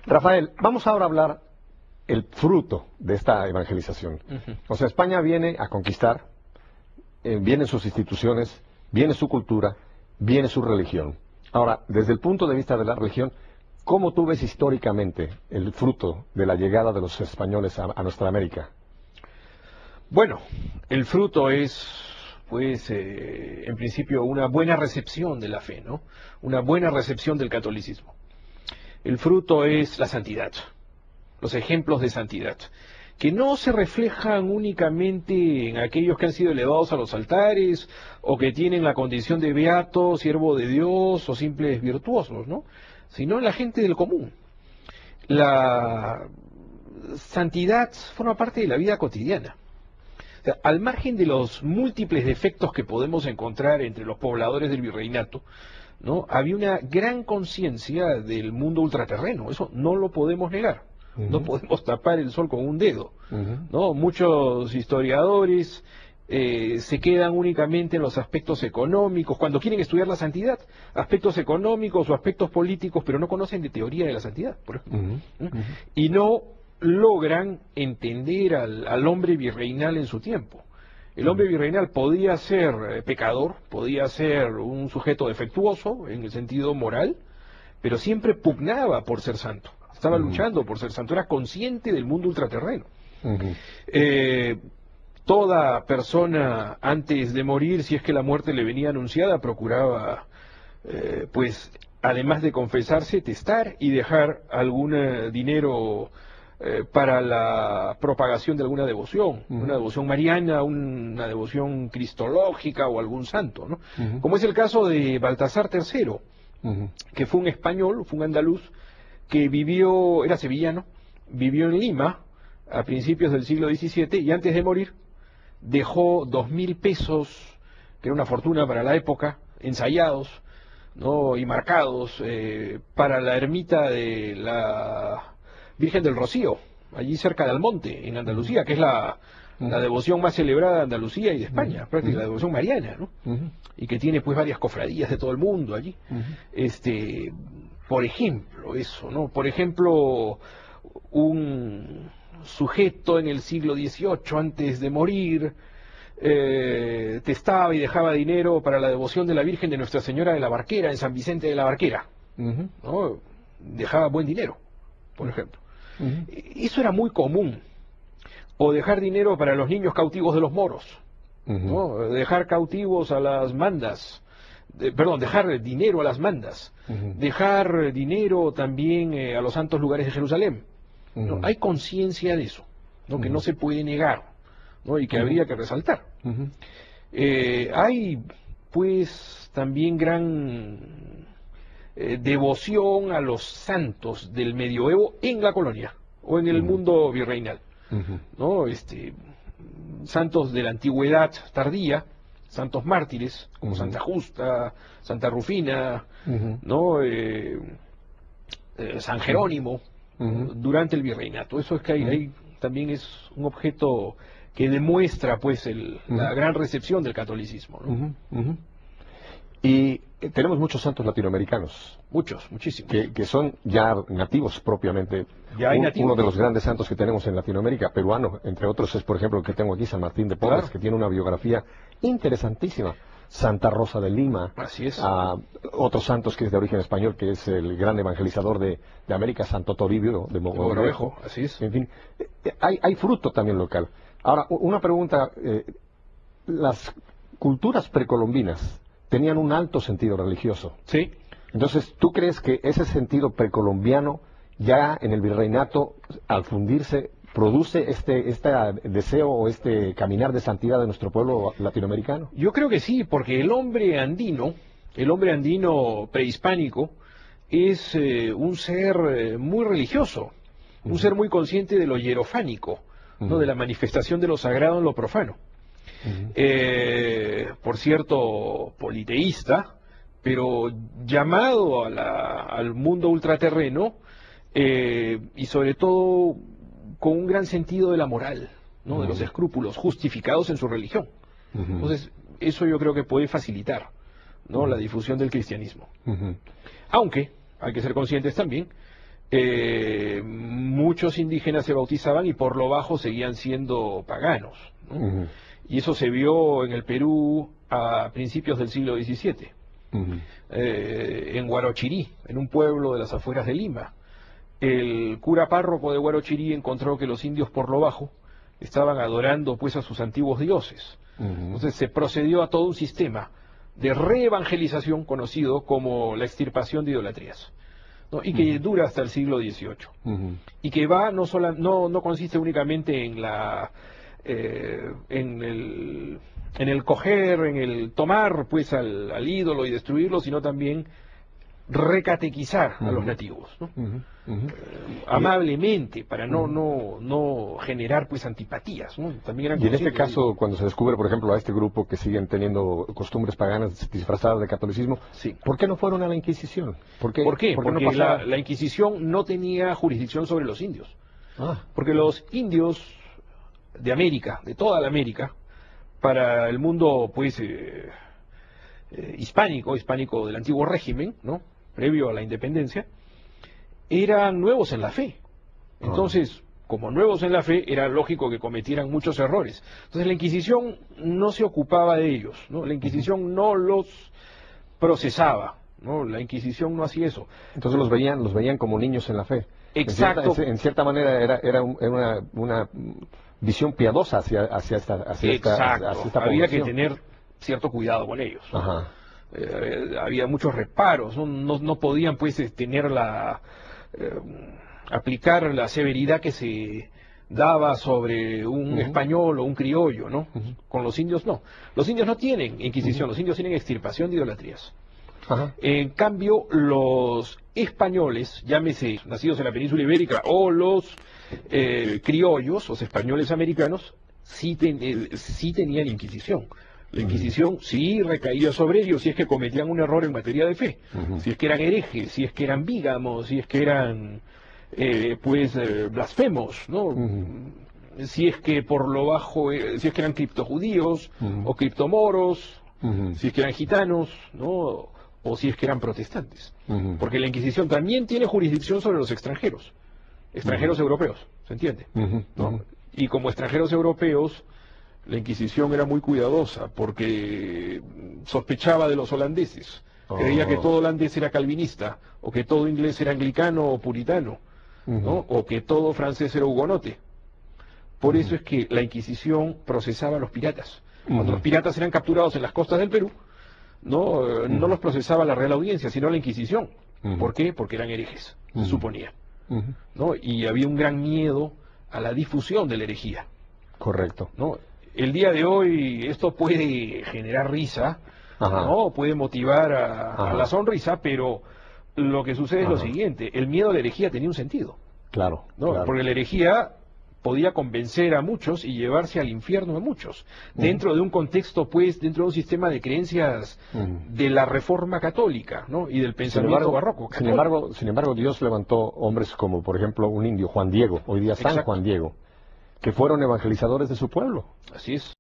Rafael, vamos ahora a hablar el fruto de esta evangelización. O sea, España viene a conquistar, vienen sus instituciones, viene su cultura, viene su religión. Ahora, desde el punto de vista de la religión, ¿cómo tú ves históricamente el fruto de la llegada de los españoles a nuestra América? Bueno, el fruto es, pues, en principio, una buena recepción de la fe, ¿no? Una buena recepción del catolicismo. El fruto es la santidad, los ejemplos de santidad, que no se reflejan únicamente en aquellos que han sido elevados a los altares, o que tienen la condición de beato, siervo de Dios, o simples virtuosos, ¿no? Sino en la gente del común. La santidad forma parte de la vida cotidiana. O sea, al margen de los múltiples defectos que podemos encontrar entre los pobladores del virreinato, ¿no? Había una gran conciencia del mundo ultraterreno, eso no lo podemos negar. No podemos tapar el sol con un dedo, ¿no? Muchos historiadores se quedan únicamente en los aspectos económicos, cuando quieren estudiar la santidad, aspectos económicos o aspectos políticos, pero no conocen de teoría de la santidad, por ejemplo. Y no logran entender al hombre virreinal en su tiempo. El hombre virreinal podía ser pecador, podía ser un sujeto defectuoso en el sentido moral, pero siempre pugnaba por ser santo. Estaba luchando por ser santo, era consciente del mundo ultraterreno. Toda persona antes de morir, si es que la muerte le venía anunciada, procuraba, pues, además de confesarse, testar y dejar algún dinero para la propagación de alguna devoción, una devoción mariana, una devoción cristológica o algún santo, ¿no? Como es el caso de Baltasar III, que fue un español, fue un andaluz, que vivió, era sevillano, vivió en Lima a principios del siglo XVII y antes de morir dejó 2.000 pesos, que era una fortuna para la época, ensayados, ¿no? Y marcados para la ermita de la Virgen del Rocío, allí cerca de Almonte, en Andalucía, que es la devoción más celebrada de Andalucía y de España, prácticamente la devoción mariana, ¿no? Y que tiene pues varias cofradías de todo el mundo allí. Por ejemplo, eso, ¿no? Por ejemplo, un sujeto en el siglo XVIII, antes de morir, testaba y dejaba dinero para la devoción de la Virgen de Nuestra Señora de la Barquera, en San Vicente de la Barquera, ¿no? Dejaba buen dinero, por ejemplo. Eso era muy común. O dejar dinero para los niños cautivos de los moros, ¿no? Dejar cautivos a las mandas, dejar dinero a las mandas, dejar dinero también a los santos lugares de Jerusalén. ¿No? Hay conciencia de eso, ¿no? Que no se puede negar, ¿no? Y que habría que resaltar. Hay pues también gran devoción a los santos del medioevo en la colonia o en el mundo virreinal, ¿no? Santos de la antigüedad tardía, santos mártires como Santa Justa, Santa Rufina, ¿no? San Jerónimo, durante el virreinato. Eso es que ahí también es un objeto que demuestra pues la gran recepción del catolicismo, ¿no? Y tenemos muchos santos latinoamericanos. Muchísimos. Que son ya nativos propiamente. Ya hay nativos. Uno de los grandes santos que tenemos en Latinoamérica, peruano, entre otros, es por ejemplo el que tengo aquí, San Martín de Porres, que tiene una biografía interesantísima. Santa Rosa de Lima. Así es. Otros santos que es de origen español, que es el gran evangelizador de América, Santo Toribio de Mogrovejo. Así es. En fin, hay fruto también local. Ahora, una pregunta. Las culturas precolombinas tenían un alto sentido religioso. Sí. Entonces, ¿tú crees que ese sentido precolombiano ya en el virreinato, al fundirse, produce este deseo o este caminar de santidad de nuestro pueblo latinoamericano? Yo creo que sí, porque el hombre andino prehispánico, es un ser muy religioso, un ser muy consciente de lo hierofánico, ¿no? De la manifestación de lo sagrado en lo profano. Por cierto, politeísta, pero llamado al mundo ultraterreno, y sobre todo con un gran sentido de la moral, ¿no? De los escrúpulos, justificados en su religión. Entonces, eso yo creo que puede facilitar, ¿no? La difusión del cristianismo. Aunque hay que ser conscientes también muchos indígenas se bautizaban y por lo bajo seguían siendo paganos, ¿no? Y eso se vio en el Perú a principios del siglo XVII, en Huarochirí, en un pueblo de las afueras de Lima. El cura párroco de Huarochirí encontró que los indios por lo bajo estaban adorando pues a sus antiguos dioses. Entonces se procedió a todo un sistema de reevangelización conocido como la extirpación de idolatrías, ¿no? Y que dura hasta el siglo XVIII. Y que va no consiste únicamente en en el coger, en el tomar pues al ídolo y destruirlo, sino también recatequizar a los nativos, ¿no? Amablemente, para no generar pues antipatías, ¿no? También eran y en este caso, cuando se descubre, por ejemplo, a este grupo que siguen teniendo costumbres paganas disfrazadas de catolicismo, sí. ¿Por qué no fueron a la Inquisición? ¿Por qué? Porque no la Inquisición no tenía jurisdicción sobre los indios. Porque los indios de América, de toda la América, para el mundo pues hispánico del antiguo régimen, ¿no? Previo a la independencia, eran nuevos en la fe. Entonces, como nuevos en la fe, era lógico que cometieran muchos errores. Entonces la Inquisición no se ocupaba de ellos, ¿no? La Inquisición no los procesaba, ¿no? La Inquisición no hacía eso. Entonces los veían como niños en la fe. Exacto. En cierta manera era una visión piadosa hacia esta Había que población. tener cierto cuidado con ellos, ¿no? Había muchos reparos, no podían pues aplicar la severidad que se daba sobre un español o un criollo, ¿no? Con los indios no. Los indios no tienen inquisición, los indios tienen extirpación de idolatrías. En cambio, los españoles, llámese nacidos en la península ibérica, o los criollos, los españoles americanos, sí tenían inquisición. La Inquisición sí recaía sobre ellos si es que cometían un error en materia de fe, si es que eran herejes, si es que eran bígamos, si es que eran blasfemos, ¿no? Si es que por lo bajo, si es que eran criptojudíos o criptomoros, si es que eran gitanos, ¿no? O si es que eran protestantes. Porque la Inquisición también tiene jurisdicción sobre los extranjeros europeos, ¿se entiende? ¿No? Y como extranjeros europeos, la Inquisición era muy cuidadosa porque sospechaba de los holandeses. Creía que todo holandés era calvinista, o que todo inglés era anglicano o puritano, ¿no? O que todo francés era hugonote. Por eso es que la Inquisición procesaba a los piratas. Cuando los piratas eran capturados en las costas del Perú, no los procesaba la Real Audiencia, sino la Inquisición. ¿Por qué? Porque eran herejes, se suponía, ¿no? Y había un gran miedo a la difusión de la herejía. Correcto. ¿No? El día de hoy esto puede generar risa, ¿no? Puede motivar a la sonrisa, pero lo que sucede es lo siguiente: el miedo a la herejía tenía un sentido. Claro, ¿no? claro. Porque la herejía podía convencer a muchos y llevarse al infierno a muchos, dentro de un contexto, pues, dentro de un sistema de creencias de la Reforma Católica, ¿no? Y del pensamiento barroco católico. Sin embargo, Dios levantó hombres como, por ejemplo, un indio, Juan Diego, hoy día San Juan Diego, que fueron evangelizadores de su pueblo. Así es.